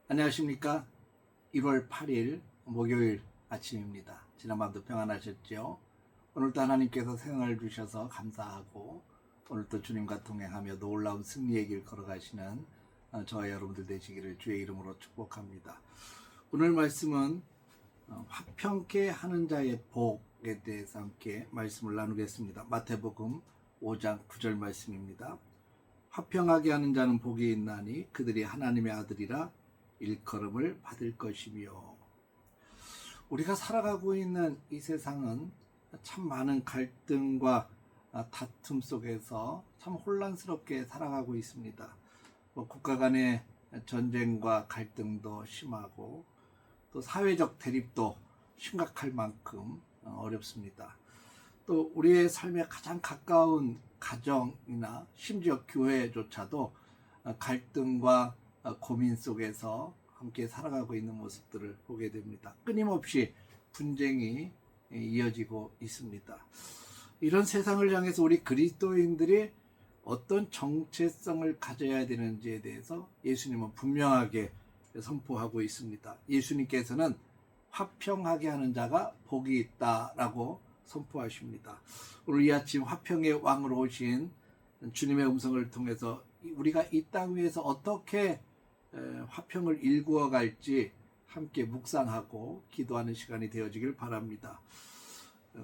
안녕하십니까. 1월 8일 목요일 아침입니다. 지난밤도 평안하셨죠? 오늘도 하나님께서 생을 주셔서 감사하고 오늘도 주님과 동행하며 놀라운 승리의 길 걸어가시는 저와 여러분들 되시기를 주의 이름으로 축복합니다. 오늘 말씀은 화평케 하는 자의 복에 대해서 함께 말씀을 나누겠습니다. 마태복음 5장 9절 말씀입니다. 화평하게 하는 자는 복이 있나니 그들이 하나님의 아들이라 일컬음을 받을 것이며. 우리가 살아가고 있는 이 세상은 참 많은 갈등과 다툼 속에서 참 혼란스럽게 살아가고 있습니다. 국가 간의 전쟁과 갈등도 심하고 또 사회적 대립도 심각할 만큼 어렵습니다. 또 우리의 삶에 가장 가까운 가정이나 심지어 교회조차도 갈등과 고민 속에서 함께 살아가고 있는 모습들을 보게 됩니다. 끊임없이 분쟁이 이어지고 있습니다. 이런 세상을 향해서 우리 그리스도인들이 어떤 정체성을 가져야 되는지에 대해서 예수님은 분명하게 선포하고 있습니다. 예수님께서는 화평하게 하는 자가 복이 있다라고 선포하십니다. 오늘 이 아침 화평의 왕으로 오신 주님의 음성을 통해서 우리가 이 땅 위에서 어떻게 화평을 일구어 갈지 함께 묵상하고 기도하는 시간이 되어지길 바랍니다.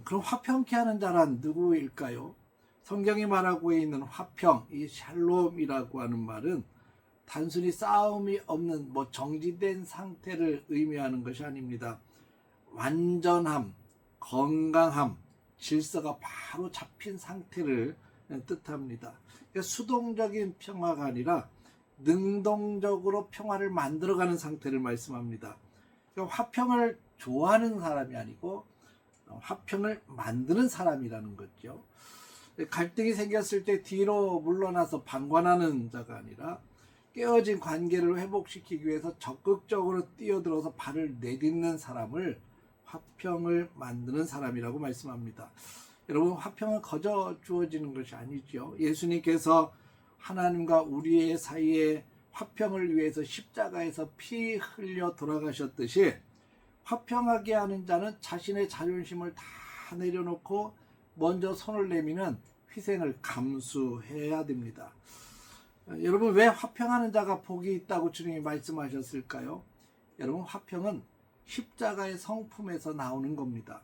그럼 화평케 하는 자란 누구일까요? 성경이 말하고 있는 화평, 이 샬롬이라고 하는 말은 단순히 싸움이 없는 정지된 상태를 의미하는 것이 아닙니다. 완전함, 건강함, 질서가 바로 잡힌 상태를 뜻합니다. 그러니까 수동적인 평화가 아니라 능동적으로 평화를 만들어가는 상태를 말씀합니다. 그러니까 화평을 좋아하는 사람이 아니고 화평을 만드는 사람이라는 거죠. 갈등이 생겼을 때 뒤로 물러나서 방관하는 자가 아니라 깨어진 관계를 회복시키기 위해서 적극적으로 뛰어들어서 발을 내딛는 사람을 화평을 만드는 사람이라고 말씀합니다. 여러분, 화평은 거저 주어지는 것이 아니죠. 예수님께서 하나님과 우리의 사이에 화평을 위해서 십자가에서 피 흘려 돌아가셨듯이 화평하게 하는 자는 자신의 자존심을 다 내려놓고 먼저 손을 내미는 희생을 감수해야 됩니다. 여러분, 왜 화평하는 자가 복이 있다고 주님이 말씀하셨을까요? 여러분, 화평은 십자가의 성품에서 나오는 겁니다.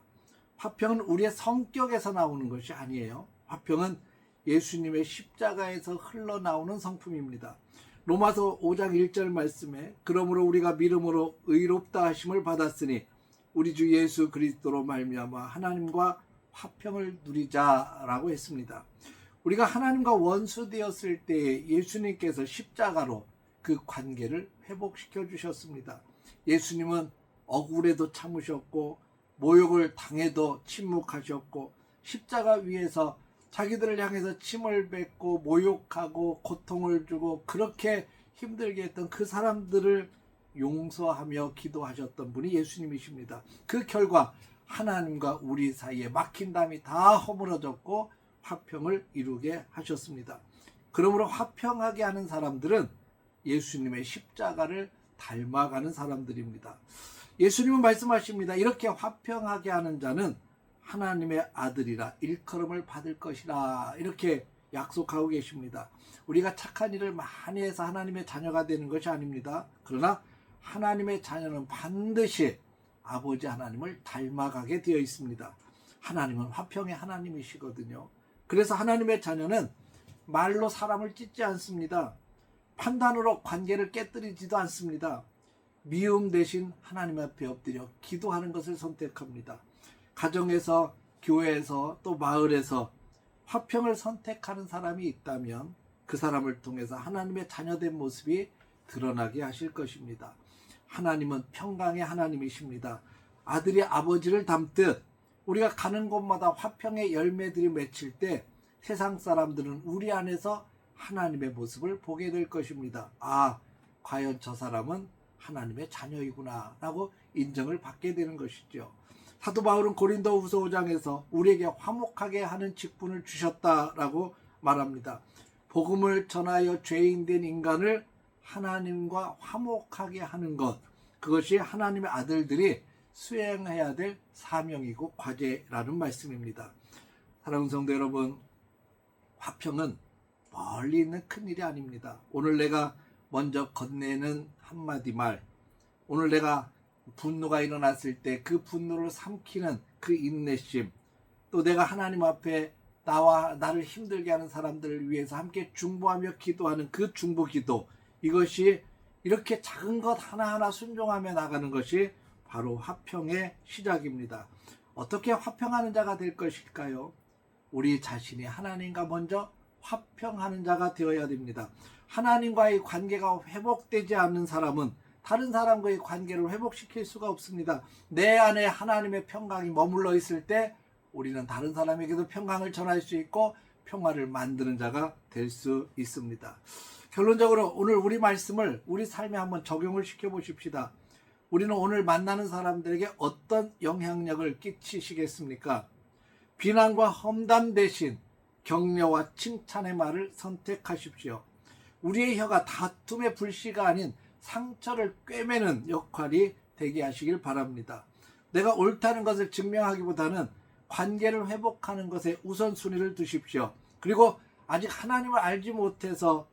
화평은 우리의 성격에서 나오는 것이 아니에요. 화평은 예수님의 십자가에서 흘러나오는 성품입니다. 로마서 5장 1절 말씀에 그러므로 우리가 믿음으로 의롭다 하심을 받았으니 우리 주 예수 그리스도로 말미암아 하나님과 화평을 누리자라고 했습니다. 우리가 하나님과 원수 되었을 때 예수님께서 십자가로 그 관계를 회복시켜 주셨습니다. 예수님은 억울해도 참으셨고 모욕을 당해도 침묵하셨고 십자가 위에서 자기들을 향해서 침을 뱉고 모욕하고 고통을 주고 그렇게 힘들게 했던 그 사람들을 용서하며 기도하셨던 분이 예수님이십니다. 그 결과 하나님과 우리 사이에 막힌 담이 다 허물어졌고 화평을 이루게 하셨습니다. 그러므로 화평하게 하는 사람들은 예수님의 십자가를 닮아가는 사람들입니다. 예수님은 말씀하십니다. 이렇게 화평하게 하는 자는 하나님의 아들이라 일컬음을 받을 것이라 이렇게 약속하고 계십니다. 우리가 착한 일을 많이 해서 하나님의 자녀가 되는 것이 아닙니다. 그러나 하나님의 자녀는 반드시 아버지 하나님을 닮아가게 되어 있습니다. 하나님은 화평의 하나님이시거든요. 그래서 하나님의 자녀는 말로 사람을 찢지 않습니다. 판단으로 관계를 깨뜨리지도 않습니다. 미움 대신 하나님 앞에 엎드려 기도하는 것을 선택합니다. 가정에서, 교회에서, 또 마을에서 화평을 선택하는 사람이 있다면 그 사람을 통해서 하나님의 자녀된 모습이 드러나게 하실 것입니다. 하나님은 평강의 하나님이십니다. 아들이 아버지를 닮듯 우리가 가는 곳마다 화평의 열매들이 맺힐 때 세상 사람들은 우리 안에서 하나님의 모습을 보게 될 것입니다. 아, 과연 저 사람은 하나님의 자녀이구나 라고 인정을 받게 되는 것이죠. 사도 바울은 고린도후서 5장에서 우리에게 화목하게 하는 직분을 주셨다라고 말합니다. 복음을 전하여 죄인된 인간을 하나님과 화목하게 하는 것, 그것이 하나님의 아들들이 수행해야 될 사명이고 과제라는 말씀입니다. 사랑하는 성도 여러분, 화평은 멀리 있는 큰일이 아닙니다. 오늘 내가 먼저 건네는 한마디 말, 오늘 내가 분노가 일어났을 때 그 분노를 삼키는 그 인내심, 또 내가 하나님 앞에 나와 나를 힘들게 하는 사람들을 위해서 함께 중보하며 기도하는 그 중보 기도, 이것이 이렇게 작은 것 하나하나 순종하며 나가는 것이 바로 화평의 시작입니다. 어떻게 화평하는 자가 될 것일까요? 우리 자신이 하나님과 먼저 화평하는 자가 되어야 됩니다. 하나님과의 관계가 회복되지 않는 사람은 다른 사람과의 관계를 회복시킬 수가 없습니다. 내 안에 하나님의 평강이 머물러 있을 때 우리는 다른 사람에게도 평강을 전할 수 있고 평화를 만드는 자가 될 수 있습니다. 결론적으로 오늘 우리 말씀을 우리 삶에 한번 적용을 시켜 보십시다. 우리는 오늘 만나는 사람들에게 어떤 영향력을 끼치시겠습니까? 비난과 험담 대신 격려와 칭찬의 말을 선택하십시오. 우리의 혀가 다툼의 불씨가 아닌 상처를 꿰매는 역할이 되게 하시길 바랍니다. 내가 옳다는 것을 증명하기보다는 관계를 회복하는 것에 우선순위를 두십시오. 그리고 아직 하나님을 알지 못해서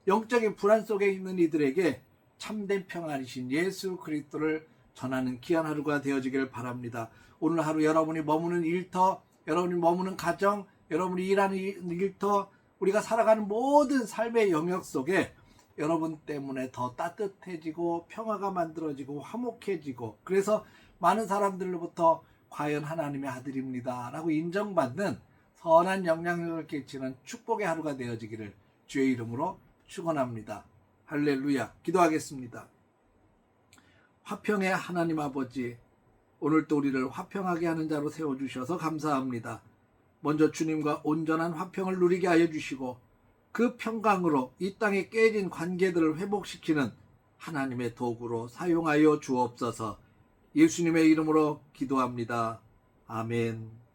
영적인 불안 속에 있는 이들에게 참된 평안이신 예수 그리스도를 전하는 귀한 하루가 되어지길 바랍니다. 오늘 하루 여러분이 머무는 일터, 여러분이 머무는 가정, 여러분이 일하는 일터, 우리가 살아가는 모든 삶의 영역 속에 여러분 때문에 더 따뜻해지고 평화가 만들어지고 화목해지고, 그래서 많은 사람들로부터 과연 하나님의 아들입니다 라고 인정받는 선한 영향력을 끼치는 축복의 하루가 되어지기를 주의 이름으로 축원합니다. 할렐루야. 기도하겠습니다. 화평의 하나님 아버지, 오늘도 우리를 화평하게 하는 자로 세워주셔서 감사합니다. 먼저 주님과 온전한 화평을 누리게 하여 주시고 그 평강으로 이 땅에 깨진 관계들을 회복시키는 하나님의 도구로 사용하여 주옵소서. 예수님의 이름으로 기도합니다. 아멘.